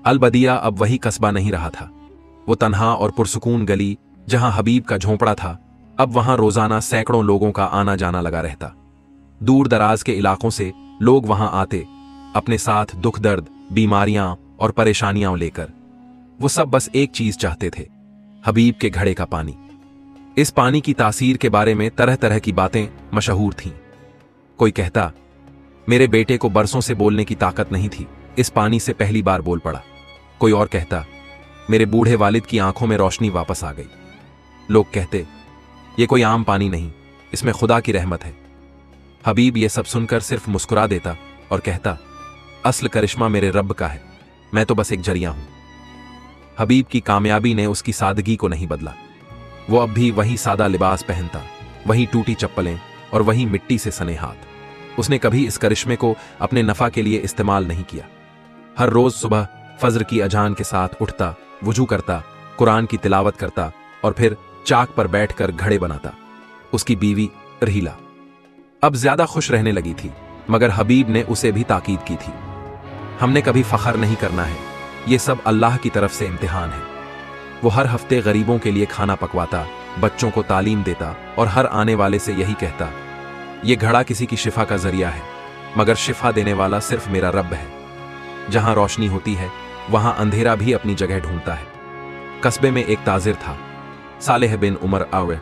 अलबदिया अब वही कस्बा नहीं रहा था। वो तन्हा और पुरसुकून गली जहां हबीब का झोंपड़ा था, अब वहां रोजाना सैकड़ों लोगों का आना जाना लगा रहता। दूर दराज के इलाकों से लोग वहां आते, अपने साथ दुख दर्द, बीमारियां और परेशानियां लेकर। वो सब बस एक चीज चाहते थे, हबीब के घड़े का पानी। इस पानी की तासीर के बारे में तरह तरह की बातें मशहूर थीं। कोई कहता, मेरे बेटे को बरसों से बोलने की ताकत नहीं थी, इस पानी से पहली बार बोल पड़ा। कोई और कहता, मेरे बूढ़े वालिद की आंखों में रोशनी वापस आ गई। लोग कहते, ये कोई आम पानी नहीं, इसमें खुदा की रहमत है। हबीब ये सब सुनकर सिर्फ मुस्कुरा देता और कहता, असल करिश्मा मेरे रब का है, मैं तो बस एक जरिया हूं। हबीब की कामयाबी ने उसकी सादगी को नहीं बदला। वो अब भी वही सादा लिबास पहनता, वही टूटी चप्पलें और वही मिट्टी से सने हाथ। उसने कभी इस करिश्मे को अपने नफा के लिए इस्तेमाल नहीं किया। हर रोज सुबह फजर की अजान के साथ उठता, वुजू करता, कुरान की तिलावत करता और फिर चाक पर बैठकर घड़े बनाता। उसकी बीवी रहीला अब ज्यादा खुश रहने लगी थी, मगर हबीब ने उसे भी ताकीद की थी, हमने कभी फख्र नहीं करना है, ये सब अल्लाह की तरफ से इम्तिहान है। वो हर हफ्ते गरीबों के लिए खाना पकवाता, बच्चों को तालीम देता और हर आने वाले से यही कहता, ये घड़ा किसी की शिफा का जरिया है, मगर शिफा देने वाला सिर्फ मेरा रब है। जहां रोशनी होती है वहां अंधेरा भी अपनी जगह ढूंढता है। कस्बे में एक ताजिर था, सालेह बिन उमर आवे।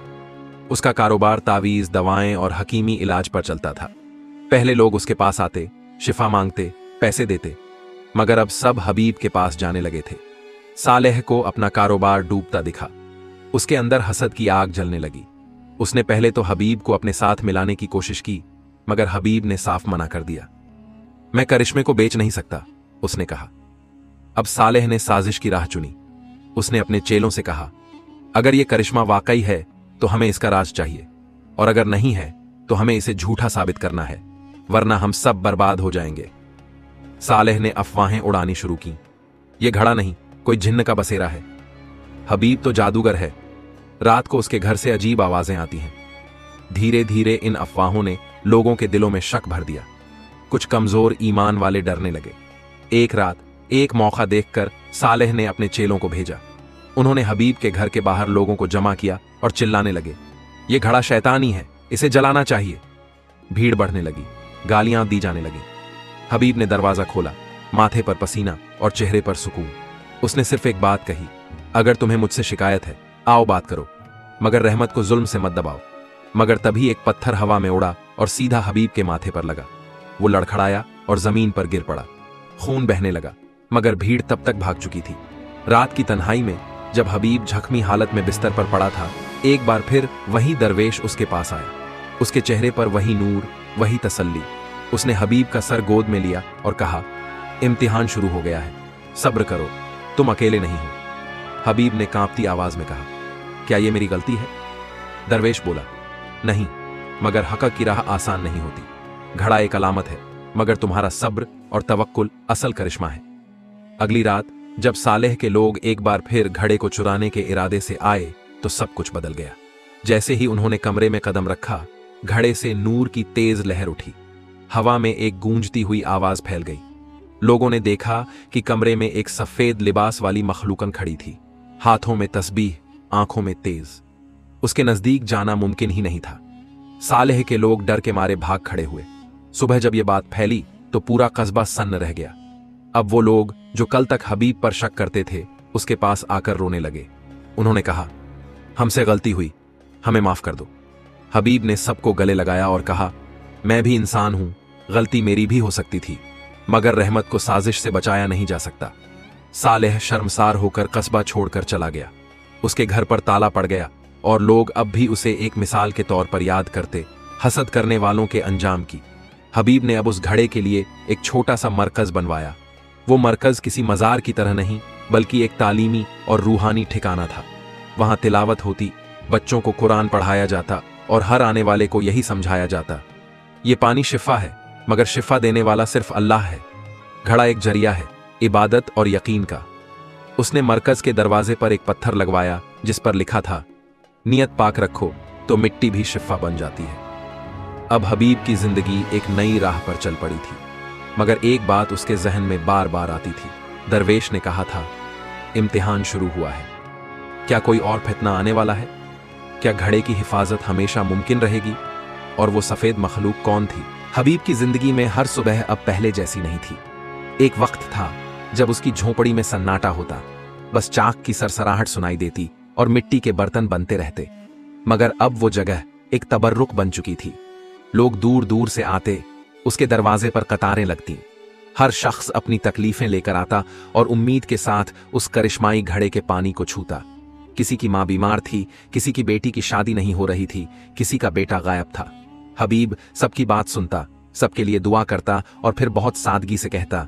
उसका कारोबार तावीज, दवाएं और हकीमी इलाज पर चलता था। पहले लोग उसके पास आते, शिफा मांगते, पैसे देते, मगर अब सब हबीब के पास जाने लगे थे। सालेह को अपना कारोबार डूबता दिखा। उसके अंदर हसद की आग जलने लगी। उसने पहले तो हबीब को अपने साथ मिलाने की कोशिश की, मगर हबीब ने साफ मना कर दिया। मैं करिश्मे को बेच नहीं सकता, उसने कहा। अब सालेह ने साजिश की राह चुनी। उसने अपने चेलों से कहा, अगर यह करिश्मा वाकई है तो हमें इसका राज चाहिए, और अगर नहीं है तो हमें इसे झूठा साबित करना है, वरना हम सब बर्बाद हो जाएंगे। सालेह ने अफवाहें उड़ानी शुरू की। यह घड़ा नहीं, कोई जिन्न का बसेरा है। हबीब तो जादूगर है। रात को उसके घर से अजीब आवाजें आती हैं। धीरे धीरे इन अफवाहों ने लोगों के दिलों में शक भर दिया। कुछ कमजोर ईमान वाले डरने लगे। एक रात एक मौका देखकर सालेह ने अपने चेलों को भेजा। उन्होंने हबीब के घर के बाहर लोगों को जमा किया और चिल्लाने लगे, यह घड़ा शैतानी है, इसे जलाना चाहिए। भीड़ बढ़ने लगी, गालियां दी जाने लगी। हबीब ने दरवाजा खोला, माथे पर पसीना और चेहरे पर सुकून। उसने सिर्फ एक बात कही, अगर तुम्हें मुझसे शिकायत है, आओ बात करो, मगर रहमत को जुल्म से मत दबाओ। मगर तभी एक पत्थर हवा में उड़ा और सीधा हबीब के माथे पर लगा। वो लड़खड़ाया और जमीन पर गिर पड़ा। खून बहने लगा, मगर भीड़ तब तक भाग चुकी थी। रात की तन्हाई में जब हबीब जख्मी हालत में बिस्तर पर पड़ा था, एक बार फिर वही दरवेश उसके पास आया। उसके चेहरे पर वही नूर, वही तसल्ली। उसने हबीब का सर गोद में लिया और कहा, इम्तिहान शुरू हो गया है, सब्र करो, तुम अकेले नहीं हो। हबीब ने कांपती आवाज में कहा, क्या यह मेरी गलती है? दरवेश बोला, नहीं, मगर हक की राह आसान नहीं होती। घड़ा एक अलामत है, मगर तुम्हारा सब्र और तवक्कुल असल करिश्मा है। अगली रात जब सालेह के लोग एक बार फिर घड़े को चुराने के इरादे से आए तो सब कुछ बदल गया। जैसे ही उन्होंने कमरे में कदम रखा, घड़े से नूर की तेज लहर उठी। हवा में एक गूंजती हुई आवाज फैल गई। लोगों ने देखा कि कमरे में एक सफेद लिबास वाली मखलूकन खड़ी थी, हाथों में तस्बीह, आंखों में तेज। उसके नजदीक जाना मुमकिन ही नहीं था। सालेह के लोग डर के मारे भाग खड़े हुए। सुबह जब यह बात फैली तो पूरा कस्बा सन्न रह गया। अब वो लोग जो कल तक हबीब पर शक करते थे, उसके पास आकर रोने लगे। उन्होंने कहा, हमसे गलती हुई, हमें माफ कर दो। हबीब ने सबको गले लगाया और कहा, मैं भी इंसान हूं, गलती मेरी भी हो सकती थी, मगर रहमत को साजिश से बचाया नहीं जा सकता। सालेह शर्मसार होकर कस्बा छोड़कर चला गया। उसके घर पर ताला पड़ गया और लोग अब भी उसे एक मिसाल के तौर पर याद करते, हसद करने वालों के अंजाम की। हबीब ने अब उस घड़े के लिए एक छोटा सा मरकज बनवाया। वो मरकज किसी मजार की तरह नहीं, बल्कि एक तालीमी और रूहानी ठिकाना था। वहां तिलावत होती, बच्चों को कुरान पढ़ाया जाता और हर आने वाले को यही समझाया जाता, ये पानी शिफा है, मगर शिफा देने वाला सिर्फ अल्लाह है। घड़ा एक जरिया है, इबादत और यकीन का। उसने मरकज के दरवाजे पर एक पत्थर लगवाया जिस पर लिखा था, नियत पाक रखो तो मिट्टी भी शिफा बन जाती है। अब हबीब की जिंदगी एक नई राह पर चल पड़ी थी, मगर एक बात उसके जहन में बार बार आती थी, दरवेश ने कहा था, इम्तिहान शुरू हुआ है। क्या कोई और फितना आने वाला है? क्या घड़े की हिफाजत हमेशा मुमकिन रहेगी? और वो सफेद मखलूक कौन थी? हबीब की जिंदगी में हर सुबह अब पहले जैसी नहीं थी। एक वक्त था जब उसकी झोंपड़ी में सन्नाटा होता, बस चाक की सरसराहट सुनाई देती और मिट्टी के बर्तन बनते रहते। मगर अब वो जगह एक तबर्रुक बन चुकी थी। लोग दूर दूर से आते, उसके दरवाजे पर कतारें लगती। हर शख्स अपनी तकलीफें लेकर आता और उम्मीद के साथ उस करिश्माई घड़े के पानी को छूता। किसी की मां बीमार थी, किसी की बेटी की शादी नहीं हो रही थी, किसी का बेटा गायब था। हबीब सबकी बात सुनता, सबके लिए दुआ करता और फिर बहुत सादगी से कहता,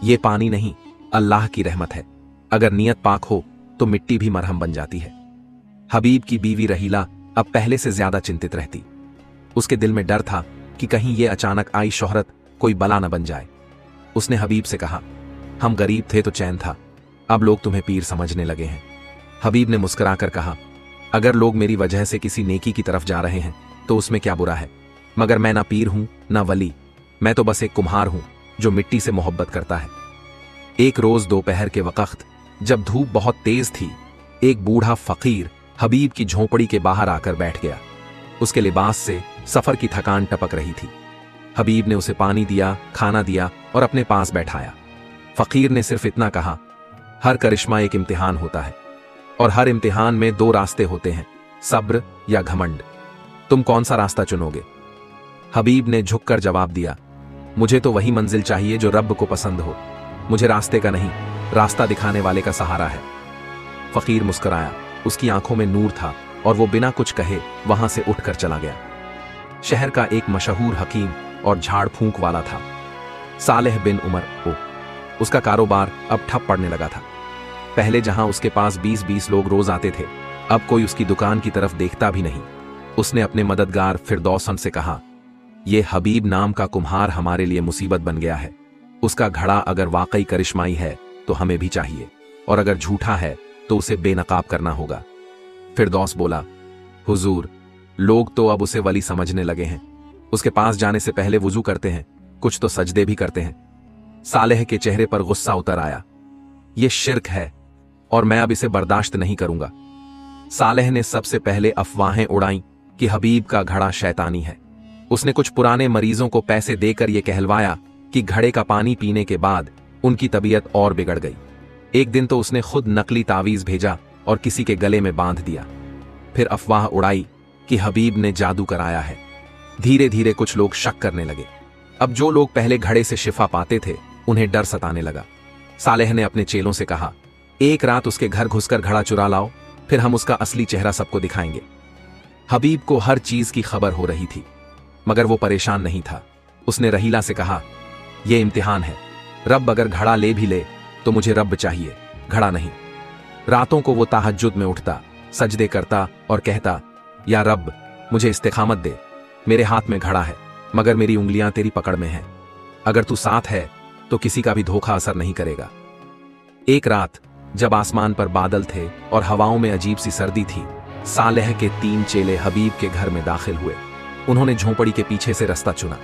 ये पानी नहीं, अल्लाह की रहमत है। अगर नियत पाक हो तो मिट्टी भी मरहम बन जाती है। हबीब की बीवी रहीला अब पहले से ज्यादा चिंतित रहती। उसके दिल में डर था कि कहीं ये अचानक आई शोहरत कोई बला न बन जाए। उसने हबीब से कहा, हम गरीब थे तो चैन था, अब लोग तुम्हें पीर समझने लगे हैं। हबीब ने मुस्कुराकर कहा, अगर लोग मेरी वजह से किसी नेकी की तरफ जा रहे हैं तो उसमें क्या बुरा है? मगर मैं ना पीर हूं ना वली, मैं तो बस एक कुम्हार हूं जो मिट्टी से मोहब्बत करता है। एक रोज दोपहर के वक्त जब धूप बहुत तेज थी, एक बूढ़ा फकीर हबीब की झोंपड़ी के बाहर आकर बैठ गया। उसके लिबास से सफर की थकान टपक रही थी। हबीब ने उसे पानी दिया, खाना दिया और अपने पास बैठाया। फकीर ने सिर्फ इतना कहा, हर करिश्मा एक इम्तिहान होता है और हर इम्तिहान में दो रास्ते होते हैं, सब्र या घमंड। तुम कौन सा रास्ता चुनोगे? हबीब ने झुककर जवाब दिया, मुझे तो वही मंजिल चाहिए जो रब को पसंद हो। मुझे रास्ते का नहीं, रास्ता दिखाने वाले का सहारा है। फकीर मुस्कुराया, उसकी आंखों में नूर था और वो बिना कुछ कहे वहां से उठकर चला गया। शहर का एक मशहूर हकीम और झाड़ फूंक वाला था, सालेह बिन उमर ओ। उसका कारोबार अब ठप पड़ने लगा था। पहले जहां उसके पास 20-20 लोग रोज आते थे, अब कोई उसकी दुकान की तरफ देखता भी नहीं। उसने अपने मददगार फिरदौसन से कहा, यह हबीब नाम का कुम्हार हमारे लिए मुसीबत बन गया है। उसका घड़ा अगर वाकई करिश्माई है तो हमें भी चाहिए, और अगर झूठा है तो उसे बेनकाब करना होगा। फिरदौस बोला, हुजूर, लोग तो अब उसे वली समझने लगे हैं। उसके पास जाने से पहले वुजू करते हैं, कुछ तो सजदे भी करते हैं। सालेह के चेहरे पर गुस्सा उतर आया, यह शिर्क है और मैं अब इसे बर्दाश्त नहीं करूंगा। सालेह ने सबसे पहले अफवाहें उड़ाई कि हबीब का घड़ा शैतानी है। उसने कुछ पुराने मरीजों को पैसे देकर यह कहलवाया कि घड़े का पानी पीने के बाद उनकी तबीयत और बिगड़ गई। एक दिन तो उसने खुद नकली तावीज भेजा और किसी के गले में बांध दिया। फिर अफवाह उड़ाई कि हबीब ने जादू कराया है। धीरे धीरे कुछ लोग शक करने लगे। अब जो लोग पहले घड़े से शिफा पाते थे, उन्हें डर सताने लगा। सालेह ने अपने चेलों से कहा, एक रात उसके घर घुसकर घड़ा चुरा लाओ, फिर हम उसका असली चेहरा सबको दिखाएंगे। हबीब को हर चीज की खबर हो रही थी, मगर वो परेशान नहीं था। उसने रहीला से कहा, यह इम्तिहान है, रब अगर घड़ा ले भी ले तो मुझे रब चाहिए, घड़ा नहीं। रातों को वो तहज्जुद में उठता, सजदे करता और कहता, या रब, मुझे इस्तिकामत दे। मेरे हाथ में घड़ा है, मगर मेरी उंगलियां तेरी पकड़ में हैं। अगर तू साथ है तो किसी का भी धोखा असर नहीं करेगा। एक रात जब आसमान पर बादल थे और हवाओं में अजीब सी सर्दी थी, सालेह के 3 चेले हबीब के घर में दाखिल हुए। उन्होंने झोंपड़ी के पीछे से रास्ता चुना,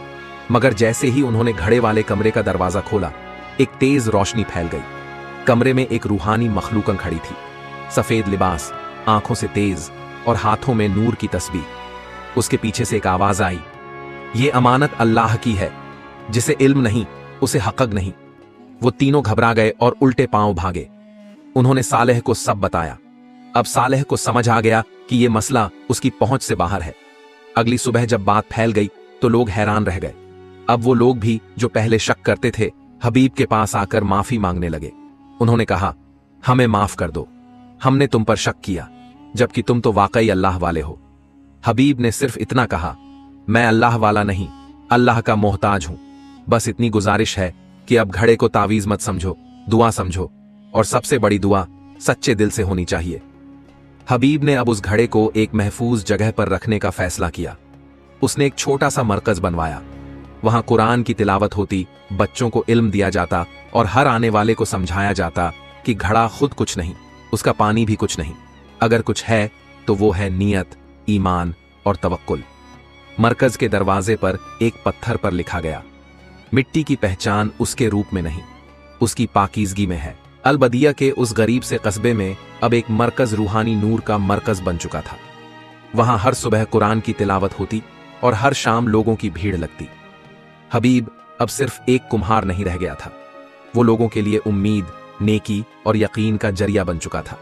मगर जैसे ही उन्होंने घड़े वाले कमरे का दरवाजा खोला, एक तेज रोशनी फैल गई। कमरे में एक रूहानी मखलूकन खड़ी थी, सफेद लिबास, आंखों से तेज और हाथों में नूर की तस्बीह। उसके पीछे से एक आवाज आई, ये अमानत अल्लाह की है, जिसे इल्म नहीं उसे हक़ नहीं। वो तीनों घबरा गए और उल्टे पांव भागे। उन्होंने सालेह को सब बताया। अब सालेह को समझ आ गया कि यह मसला उसकी पहुंच से बाहर है। अगली सुबह जब बात फैल गई तो लोग हैरान रह गए। अब वो लोग भी जो पहले शक करते थे, हबीब के पास आकर माफी मांगने लगे। उन्होंने कहा, हमें माफ कर दो, हमने तुम पर शक किया, जबकि तुम तो वाकई अल्लाह वाले हो। हबीब ने सिर्फ इतना कहा, मैं अल्लाह वाला नहीं, अल्लाह का मोहताज हूं। बस इतनी गुजारिश है कि अब घड़े को तावीज मत समझो, दुआ समझो, और सबसे बड़ी दुआ सच्चे दिल से होनी चाहिए। हबीब ने अब उस घड़े को एक महफूज जगह पर रखने का फैसला किया। उसने एक छोटा सा मरकज बनवाया। वहां कुरान की तिलावत होती, बच्चों को इल्म दिया जाता और हर आने वाले को समझाया जाता कि घड़ा खुद कुछ नहीं, उसका पानी भी कुछ नहीं। अगर कुछ है तो वो है नियत, ईमान और तवक्कुल। मरकज के दरवाजे पर एक पत्थर पर लिखा गया, मिट्टी की पहचान उसके रूप में नहीं, उसकी पाकीज़गी में है। अलबदिया के उस गरीब से कस्बे में अब एक मरकज रूहानी नूर का मरकज बन चुका था। वहां हर सुबह कुरान की तिलावत होती और हर शाम लोगों की भीड़ लगती। हबीब अब सिर्फ एक कुम्हार नहीं रह गया था, वो लोगों के लिए उम्मीद, नेकी और यकीन का जरिया बन चुका था।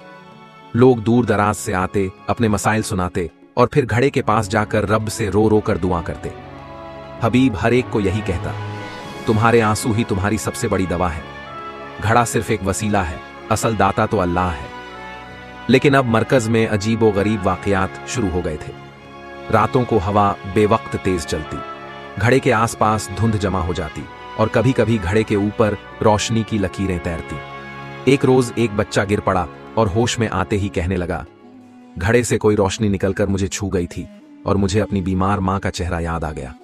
लोग दूर दराज से आते, अपने मसाइल सुनाते और फिर घड़े के पास जाकर रब से रो रो कर दुआ करते। हबीब हर एक को यही कहता, तुम्हारे आंसू ही तुम्हारी सबसे बड़ी दवा है। घड़ा सिर्फ एक वसीला है, असल दाता तो अल्लाह है। लेकिन अब मरकज में अजीबो गरीब वाकयात शुरू हो गए थे। रातों को हवा बेवक्त तेज चलती, घड़े के आसपास धुंध जमा हो जाती और कभी कभी घड़े के ऊपर रोशनी की लकीरें तैरती। एक रोज एक बच्चा गिर पड़ा और होश में आते ही कहने लगा, घड़े से कोई रोशनी निकलकर मुझे छू गई थी और मुझे अपनी बीमार मां का चेहरा याद आ गया।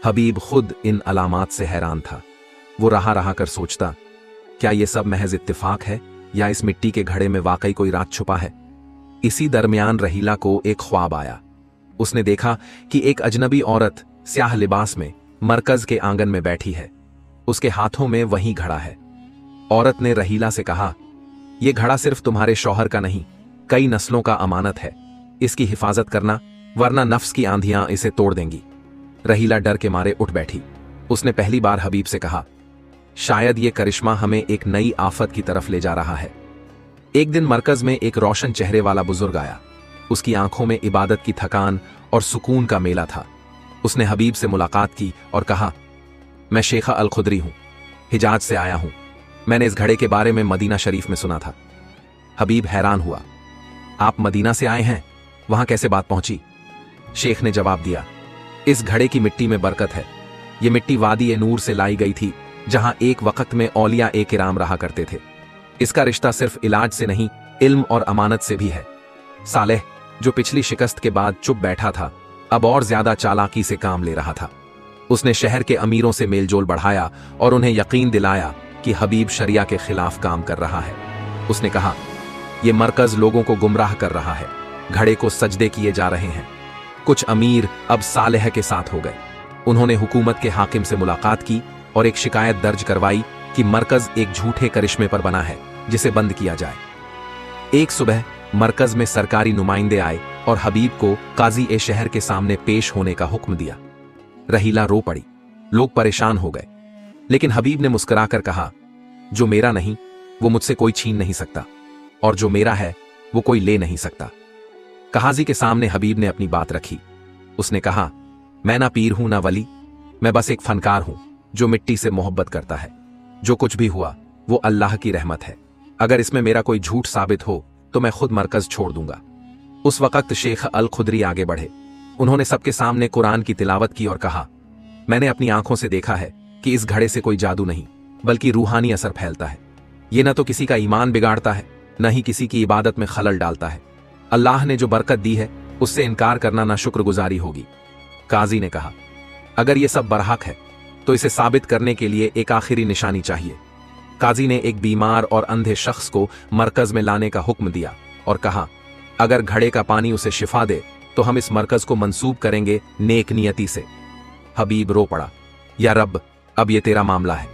हबीब खुद इन अलामात से हैरान था। वो रहा रहा कर सोचता, क्या ये सब महज इत्तेफाक है या इस मिट्टी के घड़े में वाकई कोई राज छुपा है। इसी दरमियान रहीला को एक ख्वाब आया। उसने देखा कि एक अजनबी औरत स्याह लिबास में मरकज के आंगन में बैठी है। उसके हाथों में वही घड़ा है। औरत ने रहीला से कहा, यह घड़ा सिर्फ तुम्हारे शौहर का नहीं, कई नस्लों का अमानत है। इसकी हिफाजत करना, वरना नफ्स की आंधियां इसे तोड़ देंगी। रहीला डर के मारे उठ बैठी। उसने पहली बार हबीब से कहा, शायद ये करिश्मा हमें एक नई आफत की तरफ ले जा रहा है। एक दिन मरकज में एक रोशन चेहरे वाला बुजुर्ग आया। उसकी आंखों में इबादत की थकान और सुकून का मेला था। उसने हबीब से मुलाकात की और कहा, मैं शेख अल खुदरी हूं, हिजाज से आया हूं। मैंने इस घड़े के बारे में मदीना शरीफ में सुना था। हबीब हैरान हुआ, आप मदीना से आए हैं, वहां कैसे बात पहुंची? शेख ने जवाब दिया, इस घड़े की मिट्टी में बरकत है। यह मिट्टी वादी ए नूर से लाई गई थी, जहां एक वक्त में औलिया ए किराम रहा करते थे। इसका रिश्ता सिर्फ इलाज से नहीं, इल्म और अमानत से भी है। सालेह, जो पिछली शिकस्त के बाद चुप बैठा था, अब और ज्यादा चालाकी से काम ले रहा था। उसने शहर के अमीरों से मेलजोल बढ़ाया और उन्हें यकीन दिलाया कि हबीब शरिया के खिलाफ काम कर रहा है। उसने कहा, यह मरकज लोगों को गुमराह कर रहा है, घड़े को सजदे किए जा रहे हैं। कुछ अमीर अब सालेह के साथ हो गए। उन्होंने हुकूमत के हाकिम से मुलाकात की और एक शिकायत दर्ज करवाई कि मरकज एक झूठे करिश्मे पर बना है, जिसे बंद किया जाए। एक सुबह मरकज में सरकारी नुमाइंदे आए और हबीब को काजी ए शहर के सामने पेश होने का हुक्म दिया। रहीला रो पड़ी। लोग परेशान हो गए, लेकिन हबीब ने मुस्कुराकर कहा, जो मेरा नहीं वो मुझसे कोई छीन नहीं सकता, और जो मेरा है वो कोई ले नहीं सकता। काजी के सामने हबीब ने अपनी बात रखी। उसने कहा, मैं ना पीर हूं ना वली, मैं बस एक फनकार हूं जो मिट्टी से मोहब्बत करता है। जो कुछ भी हुआ वो अल्लाह की रहमत है। अगर इसमें मेरा कोई झूठ साबित हो तो मैं खुद मरकज छोड़ दूंगा। उस वक्त शेख अल खुदरी आगे बढ़े। उन्होंने सबके सामने कुरान की तिलावत की और कहा, मैंने अपनी आंखों से देखा है कि इस घड़े से कोई जादू नहीं, बल्कि रूहानी असर फैलता है। ये न तो किसी का ईमान बिगाड़ता है, न ही किसी की इबादत में खलल डालता है। अल्लाह ने जो बरकत दी है उससे इनकार करना ना शुक्रगुजारी होगी। काजी ने कहा, अगर ये सब बरहक है तो इसे साबित करने के लिए एक आखिरी निशानी चाहिए। काजी ने एक बीमार और अंधे शख्स को मरकज में लाने का हुक्म दिया और कहा, अगर घड़े का पानी उसे शिफा दे तो हम इस मरकज को मंसूब करेंगे नेक नियति से। हबीब रो पड़ा, या रब, अब ये तेरा मामला है।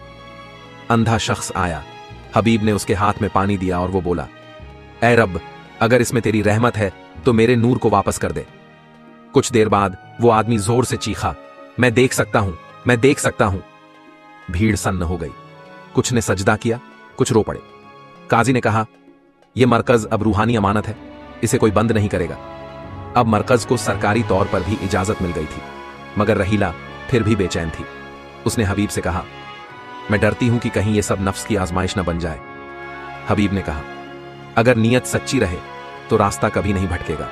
अंधा शख्स आया। हबीब ने उसके हाथ में पानी दिया और वो बोला, ऐ रब, अगर इसमें तेरी रहमत है तो मेरे नूर को वापस कर दे। कुछ देर बाद वो आदमी जोर से चीखा, मैं देख सकता हूं, मैं देख सकता हूं। भीड़ सन्न हो गई। कुछ ने सजदा किया, कुछ रो पड़े। काजी ने कहा, यह मरकज अब रूहानी अमानत है, इसे कोई बंद नहीं करेगा। अब मरकज को सरकारी तौर पर भी इजाजत मिल गई थी, मगर रहीला फिर भी बेचैन थी। उसने हबीब से कहा, मैं डरती हूं कि कहीं यह सब नफ्स की आजमाइश न बन जाए। हबीब ने कहा, अगर नीयत सच्ची रहे तो रास्ता कभी नहीं भटकेगा,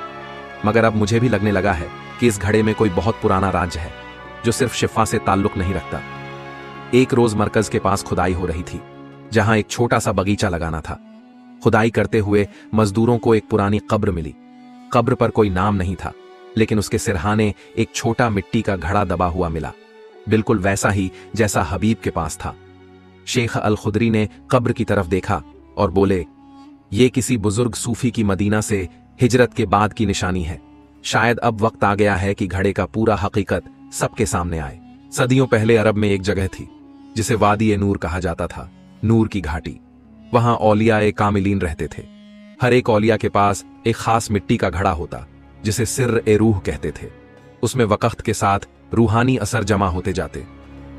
मगर अब मुझे भी लगने लगा है कि इस घड़े में कोई बहुत पुराना राज है जो सिर्फ शिफा से ताल्लुक नहीं रखता। एक रोज मरकज के पास खुदाई हो रही थी, जहां एक छोटा सा बगीचा लगाना था। खुदाई करते हुए मजदूरों को एक पुरानी कब्र मिली। कब्र पर कोई नाम नहीं था, लेकिन उसके सिरहाने एक छोटा मिट्टी का घड़ा दबा हुआ मिला, बिल्कुल वैसा ही जैसा हबीब के पास था। शेख अल खुदरी ने कब्र की तरफ देखा और बोले, ये किसी बुजुर्ग सूफी की मदीना से हिजरत के बाद की निशानी है। शायद अब वक्त आ गया है कि घड़े का पूरा हकीकत सबके सामने आए। सदियों पहले अरब में एक जगह थी जिसे वादी ए नूर कहा जाता था। नूर की घाटी। वहां औलिया कामिलीन रहते थे। हर एक औलिया के पास एक खास मिट्टी का घड़ा होता जिसे सिर्र ए रूह कहते थे। उसमें वक्त के साथ रूहानी असर जमा होते जाते।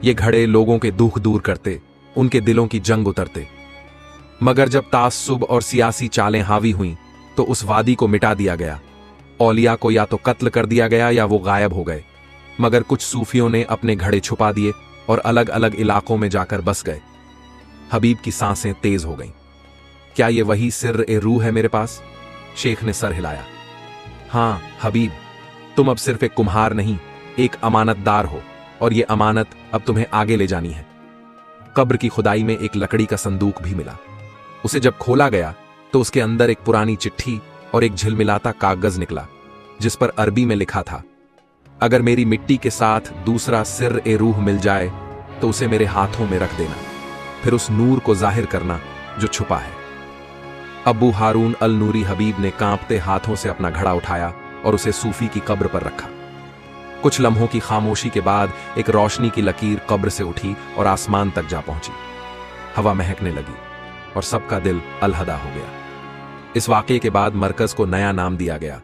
ये घड़े लोगों के दुख दूर करते, उनके दिलों की जंग उतरते। मगर जब तास्सुब और सियासी चालें हावी हुईं तो उस वादी को मिटा दिया गया। औलिया को या तो कत्ल कर दिया गया या वो गायब हो गए। मगर कुछ सूफियों ने अपने घड़े छुपा दिए और अलग अलग इलाकों में जाकर बस गए। हबीब की सांसें तेज हो गईं। क्या ये वही सिर्र ए रूह है मेरे पास? शेख ने सर हिलाया। हां हबीब, तुम अब सिर्फ एक कुम्हार नहीं, एक अमानतदार हो, और ये अमानत अब तुम्हें आगे ले जानी है। कब्र की खुदाई में एक लकड़ी का संदूक भी मिला। उसे जब खोला गया तो उसके अंदर एक पुरानी चिट्ठी और एक झिलमिलाता कागज निकला जिस पर अरबी में लिखा था, अगर मेरी मिट्टी के साथ दूसरा सिर्र ए रूह मिल जाए तो उसे मेरे हाथों में रख देना, फिर उस नूर को जाहिर करना जो छुपा है। अबू हारून अल नूरी हबीब ने कांपते हाथों से अपना घड़ा उठाया और उसे सूफी की कब्र पर रखा। कुछ लम्हों की खामोशी के बाद एक रोशनी की लकीर कब्र से उठी और आसमान तक जा पहुंची। हवा महकने लगी और सबका दिल अलहदा हो गया। इस वाकये के बाद मरकज को नया नाम दिया गया,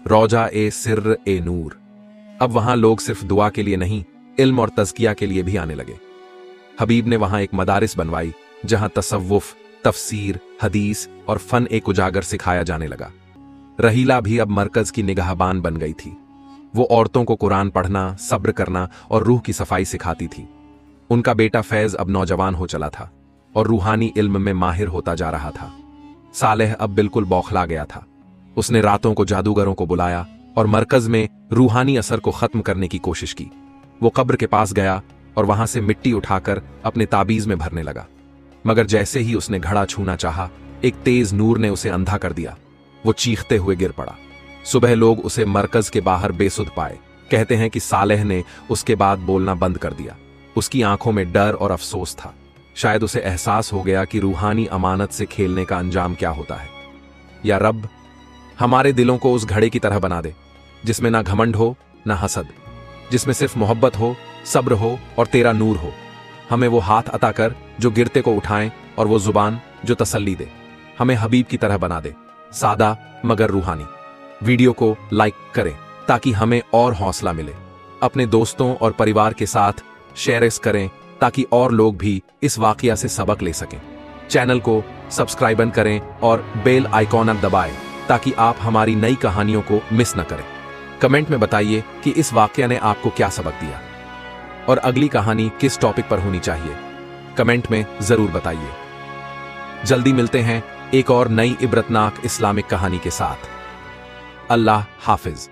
रौजा ए सिर्र ए नूर। अब वहां लोग सिर्फ दुआ के लिए नहीं, इल्म और तज़किया के लिए भी आने लगे। हबीब ने वहां एक मदारिस बनवाई जहां तसव्वुफ, तफसीर, हदीस और फन एक उजागर सिखाया जाने लगा। रहीला भी अब मरकज की निगाहबान बन गई थी। वो औरतों को कुरान पढ़ना, सब्र करना और रूह की सफाई सिखाती थी। उनका बेटा फैज अब नौजवान हो चला था और रूहानी इल्म में माहिर होता जा रहा था। सालेह अब बिल्कुल बौखला गया था। उसने रातों को जादूगरों को बुलाया और मरकज में रूहानी असर को खत्म करने की कोशिश की। वो कब्र के पास गया और वहां से मिट्टी उठाकर अपने ताबीज में भरने लगा। मगर जैसे ही उसने घड़ा छूना चाहा, एक तेज नूर ने उसे अंधा कर दिया। वो चीखते हुए गिर पड़ा। सुबह लोग उसे मरकज के बाहर बेसुध पाए। कहते हैं कि सालेह ने उसके बाद बोलना बंद कर दिया। उसकी आंखों में डर और अफसोस था। शायद उसे एहसास हो गया कि रूहानी अमानत से खेलने का अंजाम क्या होता है। या रब, हमारे दिलों को उस घड़े की तरह बना दे जिसमें ना घमंड हो ना हसद, जिसमें सिर्फ मोहब्बत हो, सब्र हो और तेरा नूर हो। हमें वो हाथ अता कर जो गिरते को उठाएं और वो जुबान जो तसल्ली दे। हमें हबीब की तरह बना दे, सादा मगर रूहानी। वीडियो को लाइक करें ताकि हमें और हौसला मिले। अपने दोस्तों और परिवार के साथ शेयर करें ताकि और लोग भी इस वाकया से सबक ले सकें। चैनल को सब्सक्राइब करें और बेल आइकॉन दबाएं ताकि आप हमारी नई कहानियों को मिस न करें। कमेंट में बताइए कि इस वाकया ने आपको क्या सबक दिया और अगली कहानी किस टॉपिक पर होनी चाहिए। कमेंट में जरूर बताइए। जल्दी मिलते हैं एक और नई इबरतनाक इस्लामिक कहानी के साथ। अल्लाह हाफिज।